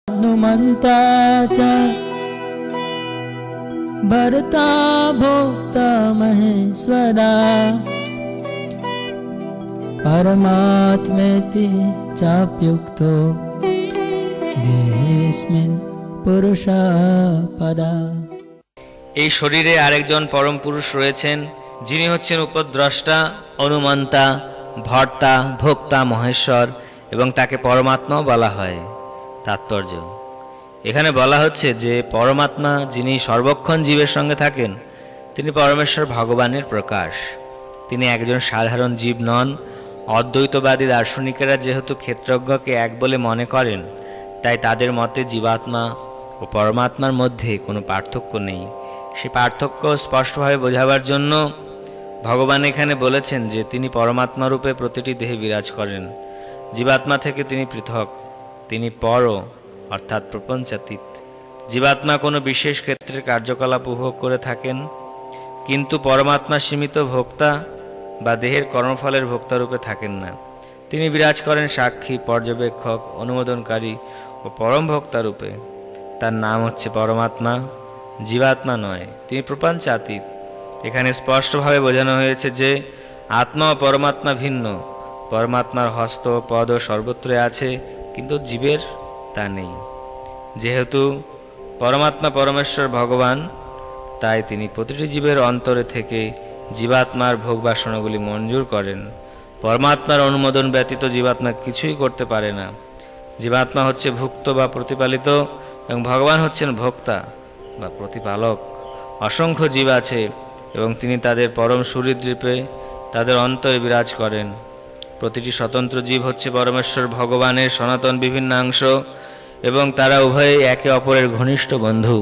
हनुमन्ता च भर्ता भोक्ता महेश्वरा परमात्मेति चाप्युक्तो देहेऽस्मिन् पुरुषः पदा। এই শরীরে আরেকজন পরম পুরুষ রয়েছেন, যিনি হচ্ছেন উপদ্রষ্টা, অনুমন্তা, ভর্তা, ভোক্তা, মহেশ্বর এবং তাকে পরমাত্মাও বলা হয়। তাৎপর্য: এখানে বলা হচ্ছে যে পরমাত্মা যিনি সর্বক্ষণ জীবের সঙ্গে থাকেন, তিনি পরমেশ্বর ভগবানের প্রকাশ। তিনি একজন সাধারণ জীব নন। অদ্বৈতবাদী দার্শনিকেরা যেহেতু ক্ষেত্রজ্ঞকে এক বলে মনে করেন, তাই তাদের মতে জীবাত্মা ও পরমাত্মার মধ্যে কোনো পার্থক্য নেই। সে পার্থক্য স্পষ্টভাবে বোঝাবার জন্য ভগবান এখানে বলেছেন যে তিনি পরমাত্মা রূপে প্রতিটি দেহে বিরাজ করেন। জীবাত্মা থেকে তিনি পৃথক, তিনি পর অর্থাৎ প্রপঞ্চাতীত। জীবাত্মা কোনো বিশেষ ক্ষেত্রের কার্যকলাপ উপভোগ করে থাকেন, কিন্তু পরমাত্মা সীমিত ভোক্তা বা দেহের কর্মফলের ভোক্তারূপে থাকেন না। তিনি বিরাজ করেন সাক্ষী, পর্যবেক্ষক, অনুমোদনকারী ও পরম ভোক্তারূপে। তার নাম হচ্ছে পরমাত্মা, জীবাত্মা নয়। তিনি প্রপঞ্চাতীত। এখানে স্পষ্টভাবে বোঝানো হয়েছে যে আত্মা ও পরমাত্মা ভিন্ন। পরমাত্মার হস্ত পদ সর্বত্রই আছে, কিন্তু জীবের তা নেই। যেহেতু পরমাত্মা পরমেশ্বর ভগবান, তাই তিনি প্রতিটি জীবের অন্তরে থেকে জীবাত্মার ভোগ বাসনাগুলি মঞ্জুর করেন। পরমাত্মার অনুমোদন ব্যতীত জীবাত্মা কিছুই করতে পারে না। জীবাত্মা হচ্ছে ভুক্ত বা প্রতিপালিত এবং ভগবান হচ্ছেন ভোক্তা বা প্রতিপালক। অসংখ্য জীব আছে এবং তিনি তাদের পরম সুহৃদ্রূপে তাদের অন্তরে বিরাজ করেন। প্রতিটি স্বতন্ত্র জীব হচ্ছে পরমেশ্বর ভগবানের সনাতন বিভিন্নাংশ এবং তারা উভয়ে একে অপরের ঘনিষ্ঠ বন্ধু।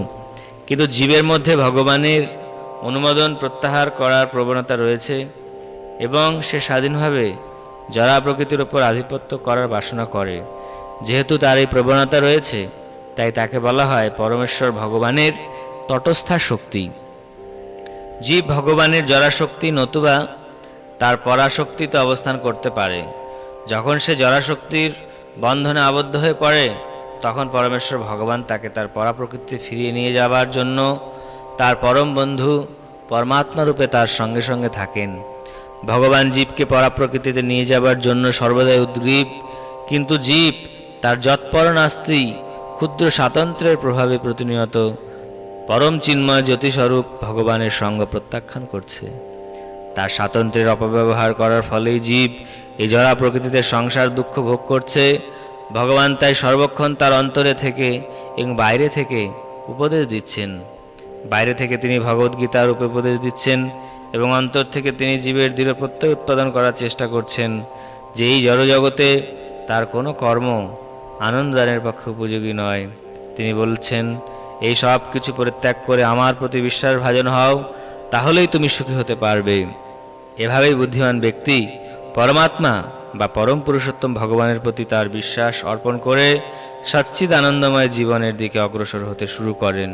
কিন্তু জীবের মধ্যে ভগবানের অনুমোদন প্রত্যাহার করার প্রবণতা রয়েছে এবং সে স্বাধীনভাবে জড়া প্রকৃতির উপর আধিপত্য করার বাসনা করে। যেহেতু তার এই প্রবণতা রয়েছে, তাই তাকে বলা হয় পরমেশ্বর ভগবানের তটস্থা শক্তি। জীব ভগবানের জড়াশক্তি নতুবা তার পরাশক্তিতে অবস্থান করতে পারে। যখন সে জড়াশক্তির বন্ধনে আবদ্ধ হয়ে পড়ে, তখন পরমেশ্বর ভগবান তাকে তার পরাপ্রকৃতিতে ফিরিয়ে নিয়ে যাবার জন্য তার পরম বন্ধু পরমাত্মা রূপে তার সঙ্গে সঙ্গে থাকেন। ভগবান জীবকে পরাপ্রকৃতিতে নিয়ে যাবার জন্য সর্বদাই উদ্গ্রীব, কিন্তু জীব তার যৎপর নাস্তি ক্ষুদ্র স্বাতন্ত্র্যের প্রভাবে প্রতিনিয়ত পরম চিন্ময় জ্যোতিস্বরূপ ভগবানের সঙ্গ প্রত্যাখ্যান করছে। তার স্বাতন্ত্র্যের অপব্যবহার করার ফলেই জীব এই জড়া প্রকৃতিতে সংসার দুঃখ ভোগ করছে। ভগবান তাই সর্বক্ষণ তার অন্তরে থেকে এবং বাইরে থেকে উপদেশ দিচ্ছেন। বাইরে থেকে তিনি ভগবদ্গীতার উপদেশ দিচ্ছেন এবং অন্তর থেকে তিনি জীবের দৃঢ় প্রত্যয় উৎপাদন করার চেষ্টা করছেন যে এই জড়জগতে তার কোনো কর্ম আনন্দদানের পক্ষে উপযোগী নয়। তিনি বলছেন, এই সব কিছু পরিত্যাগ করে আমার প্রতি বিশ্বাসভাজন হও, তাহলেই তুমি সুখী হতে পারবে। এভাবেই বুদ্ধিমান ব্যক্তি পরমাত্মা বা পরম পুরুষোত্তম ভগবানের প্রতি তার বিশ্বাস অর্পণ করে সচ্চিদ আনন্দময় জীবনের দিকে অগ্রসর হতে শুরু করেন।